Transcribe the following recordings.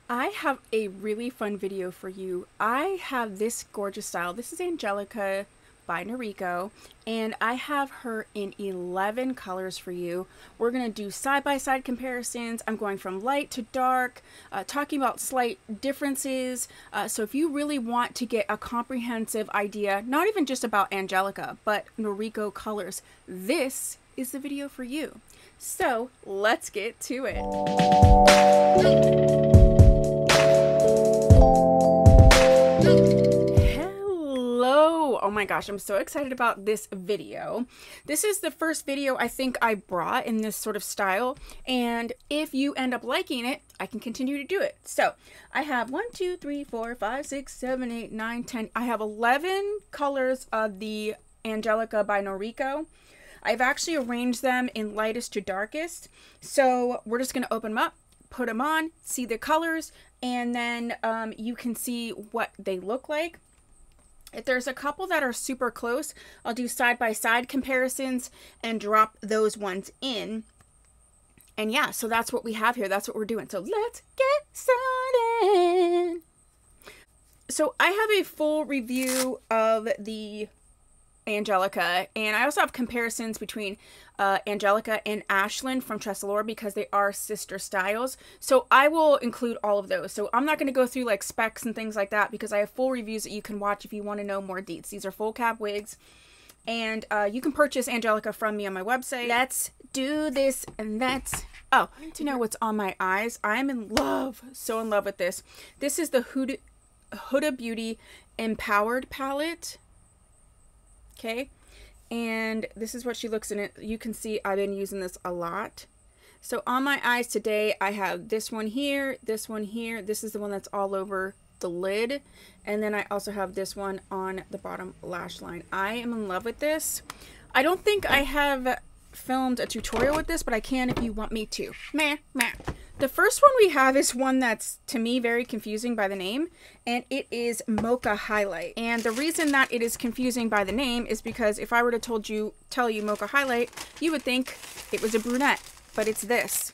I have a really fun video for you. I have this gorgeous style. This is Angelica by NORIKO, and I have her in 11 colors for you. We're going to do side-by-side comparisons. I'm going from light to dark, talking about slight differences. So if you really want to get a comprehensive idea, not even just about Angelica, but NORIKO colors, this is the video for you. So let's get to it. Oh my gosh, I'm so excited about this video. This is the first video I think I brought in this sort of style, and if you end up liking it, I can continue to do it. So I have 1, 2, 3, 4, 5, 6, 7, 8, 9, 10. I have 11 colors of the Angelica by NORIKO. I've actually arranged them in lightest to darkest. So we're just gonna open them up, put them on, see the colors, and then you can see what they look like. If there's a couple that are super close, I'll do side-by-side comparisons and drop those ones in. And yeah, so that's what we have here. That's what we're doing. So let's get started. So I have a full review of the Angelica, and I also have comparisons between Angelica and Ashland from Tressalore because they are sister styles. So I will include all of those. So I'm not going to go through like specs and things like that because I have full reviews that you can watch if you want to know more deets. These are full cap wigs, and you can purchase Angelica from me on my website. Let's do this, and that's... Oh, to know what's on my eyes. I'm in love, so in love with this. This is the Huda Beauty Empowered palette. Okay, and this is what she looks in it. You can see I've been using this a lot. So on my eyes today, I have this one here, this one here. This is the one that's all over the lid. And then I also have this one on the bottom lash line. I am in love with this. I don't think I have filmed a tutorial with this, but I can if you want me to. Meh, meh. The first one we have is one that's, to me, very confusing by the name, and it is Mocha Hilight. And the reason that it is confusing by the name is because if I were to tell you Mocha Hilight, you would think it was a brunette, but it's this.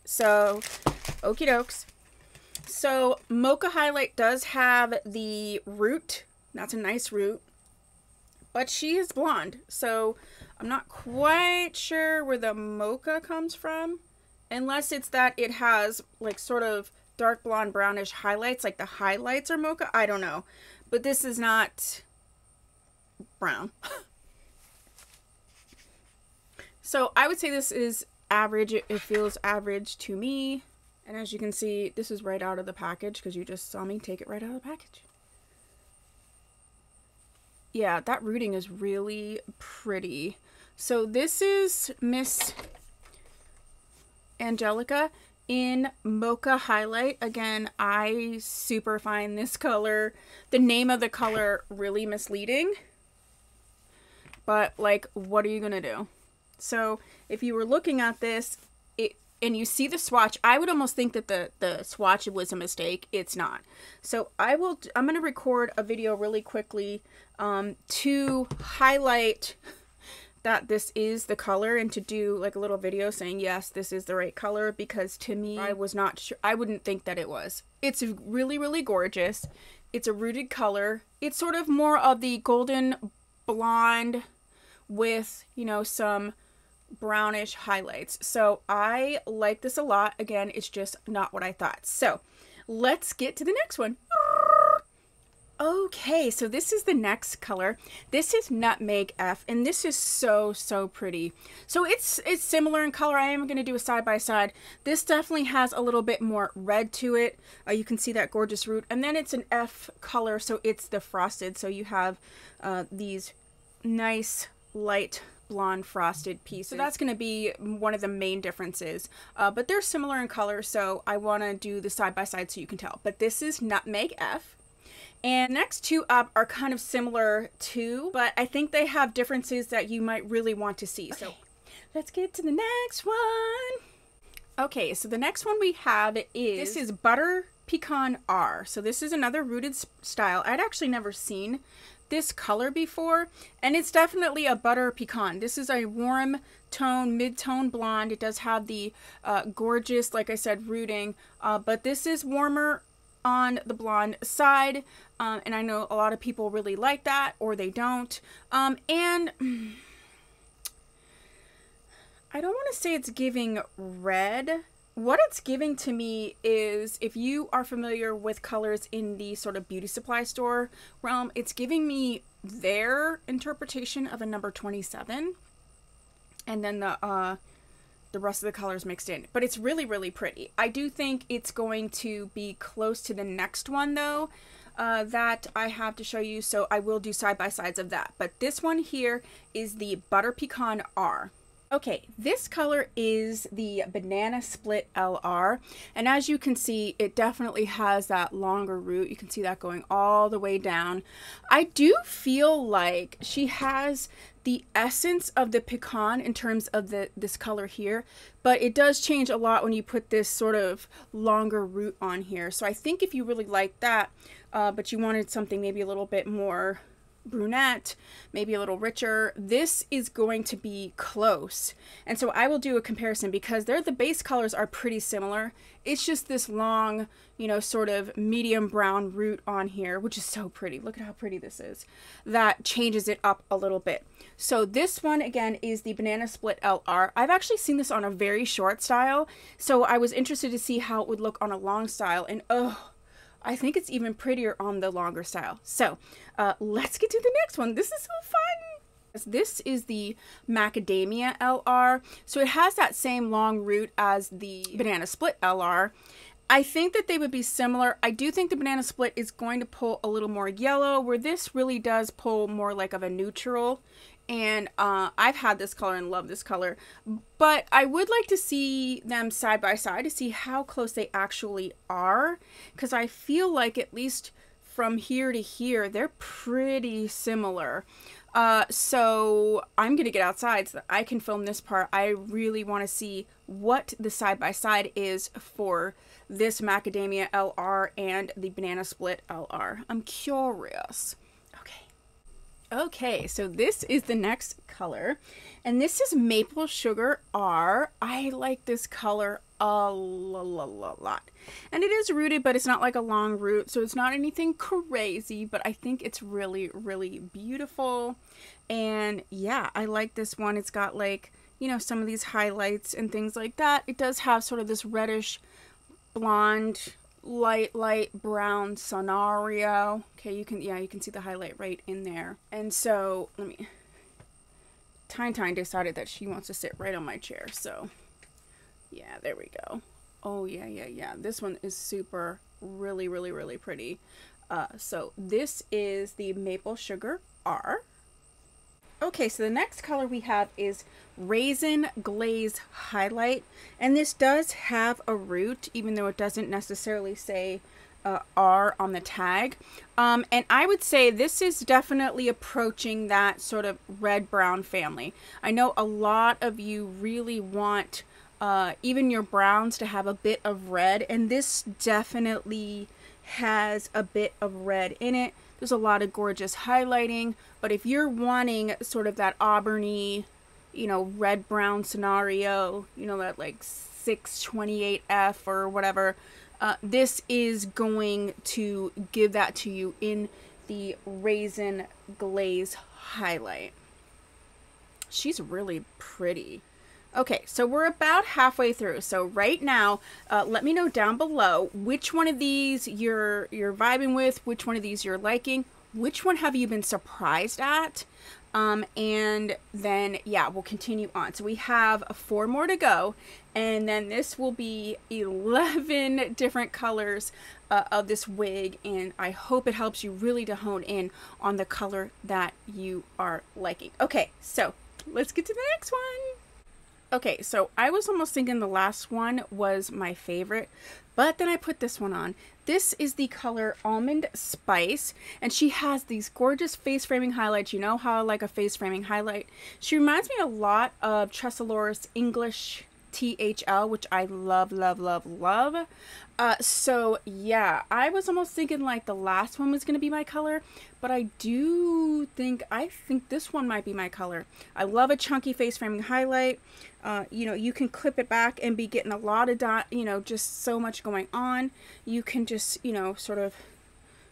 So, okie dokes. So, Mocha Hilight does have the root. That's a nice root, but she is blonde, so I'm not quite sure where the mocha comes from. Unless it's that it has like sort of dark blonde brownish highlights, like the highlights are mocha. I don't know. But this is not brown. So I would say this is average. It feels average to me. And as you can see, this is right out of the package because you just saw me take it right out of the package. Yeah, that rooting is really pretty. So this is Miss Angelica in Mocha Hilight. Again, I super find this color, the name of the color, really misleading. But like, what are you gonna do? So if you were looking at this and you see the swatch, I would almost think that the swatch was a mistake. It's not. So I'm gonna record a video really quickly to highlight that this is the color and to do like a little video saying yes, this is the right color, because to me, I was not sure. I wouldn't think that it was. It's really, really gorgeous. It's a rooted color. It's sort of more of the golden blonde with, you know, some brownish highlights. So I like this a lot. Again, it's just not what I thought. So let's get to the next one. Okay, so this is the next color. This is Nutmeg F, and this is so, so pretty. So it's similar in color. I am going to do a side-by-side. This definitely has a little bit more red to it. You can see that gorgeous root. And then it's an F color, so it's the frosted. So you have these nice light blonde frosted pieces. So that's going to be one of the main differences. But they're similar in color, so I want to do the side-by-side so you can tell. But this is Nutmeg F. And next two up are kind of similar too, but I think they have differences that you might really want to see. Okay. So let's get to the next one. Okay, so the next one we have is, this is Pecan R. So this is another rooted style. I'd actually never seen this color before, and it's definitely a butter pecan. This is a warm tone, mid-tone blonde. It does have the gorgeous, like I said, rooting, but this is warmer on the blonde side, and I know a lot of people really like that, or they don't. And I don't want to say it's giving red. What it's giving to me is, if you are familiar with colors in the sort of beauty supply store realm, it's giving me their interpretation of a number 27, and then the rest of the colors mixed in. But it's really, really pretty. I do think it's going to be close to the next one though, that I have to show you, so I will do side-by-sides of that. But this one here is the Butter Pecan R. Okay, this color is the Banana Split LR, and as you can see, it definitely has that longer root. You can see that going all the way down. I do feel like she has the essence of the pecan in terms of this color here, but it does change a lot when you put this sort of longer root on here. So I think if you really like that, but you wanted something maybe a little bit more brunette, maybe a little richer, this is going to be close. And so I will do a comparison because the base colors are pretty similar. It's just this long, you know, sort of medium brown root on here, which is so pretty. Look at how pretty this is. That changes it up a little bit. So this one again is the Banana Split LR. I've actually seen this on a very short style, so I was interested to see how it would look on a long style, and oh, I think it's even prettier on the longer style. So let's get to the next one. This is so fun. This is the Macadamia LR. So it has that same long root as the Banana Split LR. I think that they would be similar. I do think the Banana Split is going to pull a little more yellow, where this really does pull more like of a neutral. And I've had this color and love this color, but I would like to see them side by side to see how close they actually are, because I feel like at least from here to here they're pretty similar. So I'm gonna get outside so that I can film this part. I really want to see what the side by side is for this Macadamia LR and the Banana Split LR. I'm curious. Okay, so this is the next color, and this is Maple Sugar R. I like this color a lot. And it is rooted, but it's not like a long root, so it's not anything crazy, but I think it's really, really beautiful. And yeah, I like this one. It's got, like, you know, some of these highlights and things like that. It does have sort of this reddish blonde, light brown scenario. Okay, you can see the highlight right in there. And so Tyne decided that she wants to sit right on my chair, so yeah, there we go. Oh yeah, this one is super, really pretty. So this is the Maple Sugar R. Okay, so the next color we have is Raisin Glaze Highlight, and this does have a root, even though it doesn't necessarily say R on the tag. And I would say this is definitely approaching that sort of red-brown family. I know a lot of you really want even your browns to have a bit of red, and this definitely has a bit of red in it. There's a lot of gorgeous highlighting, but if you're wanting sort of that auburny, you know, red-brown scenario, you know, that like 628F or whatever, this is going to give that to you in the Raisin Glaze Highlight. She's really pretty. Okay, so we're about halfway through. So right now, let me know down below which one of these you're vibing with, which one of these you're liking, which one have you been surprised at, and then yeah, we'll continue on. So we have 4 more to go, and then this will be 11 different colors of this wig, and I hope it helps you really to hone in on the color that you are liking. Okay, so let's get to the next one. Okay, so I was almost thinking the last one was my favorite, but then I put this one on. This is the color Almond Spice, and she has these gorgeous face framing highlights. You know how I like a face framing highlight. She reminds me a lot of Tresolore's English THL, which I love, love, love, love. So yeah, I was almost thinking like the last one was going to be my color, but I think this one might be my color. I love a chunky face framing highlight. You know, you can clip it back and be getting a lot of you know, just so much going on. You can just, you know, sort of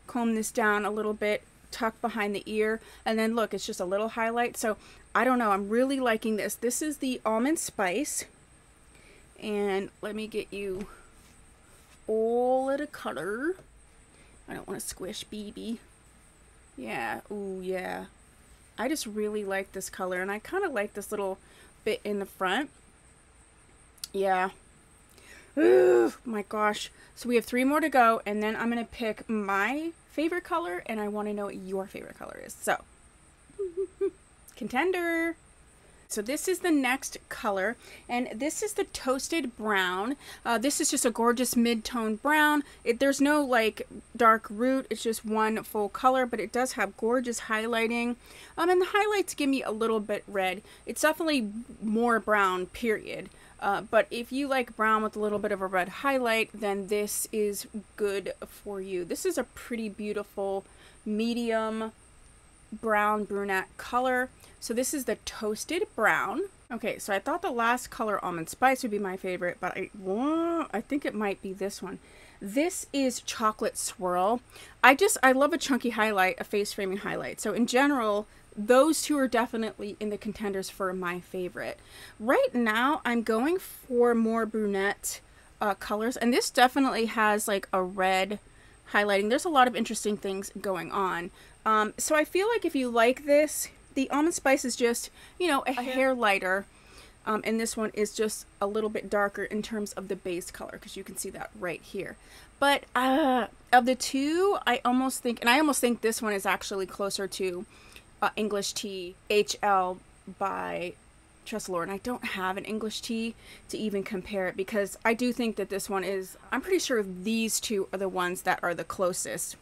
comb this down a little bit, tuck behind the ear, and then look, it's just a little highlight. So I don't know, I'm really liking this. This is the Almond Spice, and let me get you all of the color. I don't want to squish BB. Yeah, ooh yeah. I just really like this color, and I kind of like this little bit in the front. Yeah. Ooh, my gosh. So we have 3 more to go, and then I'm going to pick my favorite color, and I want to know what your favorite color is. So, contender. So this is the next color, and this is the Toasted Brown. This is just a gorgeous mid-tone brown. There's no like dark root, it's just one full color, but it does have gorgeous highlighting. And the highlights give me a little bit red. It's definitely more brown, period. But if you like brown with a little bit of a red highlight, then this is good for you. This is a pretty beautiful medium brown brunette color. So this is the Toasted Brown. Okay, so I thought the last color, Almond Spice, would be my favorite, but I think it might be this one. This is Chocolate Swirl. I love a chunky highlight, a face framing highlight. So in general, those two are definitely in the contenders for my favorite. Right now, I'm going for more brunette colors, and this definitely has like a red highlighting. There's a lot of interesting things going on. So I feel like if you like this, the Almond Spice is just, you know, a hair lighter, and this one is just a little bit darker in terms of the base color, because you can see that right here. But of the two, I almost think this one is actually closer to English Tea HL by Tressolor, and I don't have an English Tea to even compare it, because I do think that this one is, I'm pretty sure these two are the ones that are the closest.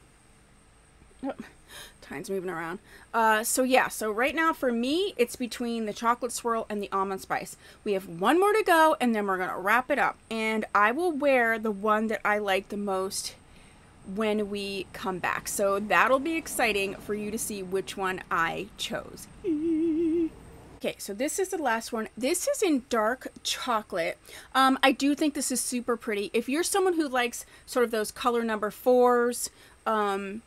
Oh, time's moving around. So yeah, so right now for me, it's between the Chocolate Swirl and the Almond Spice. We have 1 more to go, and then we're gonna wrap it up, and I will wear the one that I like the most when we come back. So that'll be exciting for you to see which one I chose. Okay, so this is the last one. This is in dark chocolate. I do think this is super pretty. If you're someone who likes sort of those color number 4s, and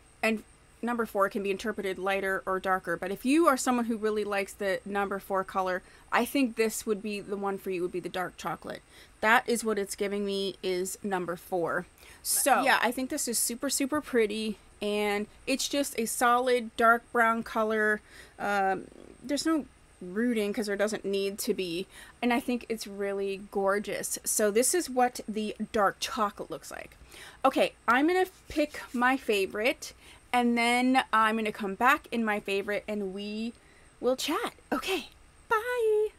number 4 can be interpreted lighter or darker, but if you are someone who really likes the number 4 color, I think this would be the one for you, would be the dark chocolate. That is what it's giving me, is number 4. So yeah, I think this is super, super pretty, and it's just a solid dark brown color. There's no rooting because there doesn't need to be, and I think it's really gorgeous. So this is what the dark chocolate looks like. Okay, I'm gonna pick my favorite, and then I'm gonna come back in my favorite, and we will chat. Okay, bye.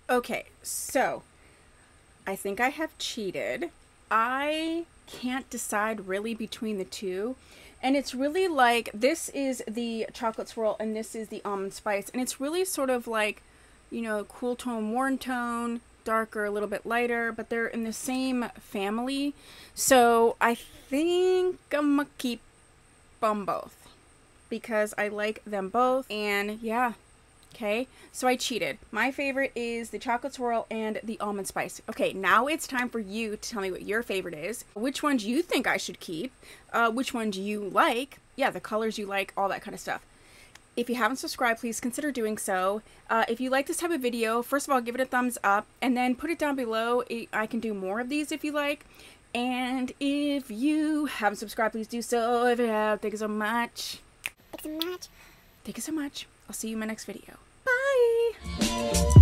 Okay, so I think I have cheated. I can't decide really between the two, and it's really like, this is the Chocolate Swirl and this is the Almond Spice, and it's really sort of like, you know, cool tone, warm tone, darker, a little bit lighter, but they're in the same family. So I think I'm gonna keep them both because I like them both, and yeah. Okay, so I cheated. My favorite is the Chocolate Swirl and the Almond Spice. Okay, now it's time for you to tell me what your favorite is, which ones you think I should keep, which ones you like, yeah, the colors you like, all that kind of stuff. If you haven't subscribed, please consider doing so. If you like this type of video, first of all, give it a thumbs up, and then put it down below. I can do more of these if you like. And if you haven't subscribed, please do so. If you have, thank you so much. Thank you so much. Thank you so much. I'll see you in my next video. Bye!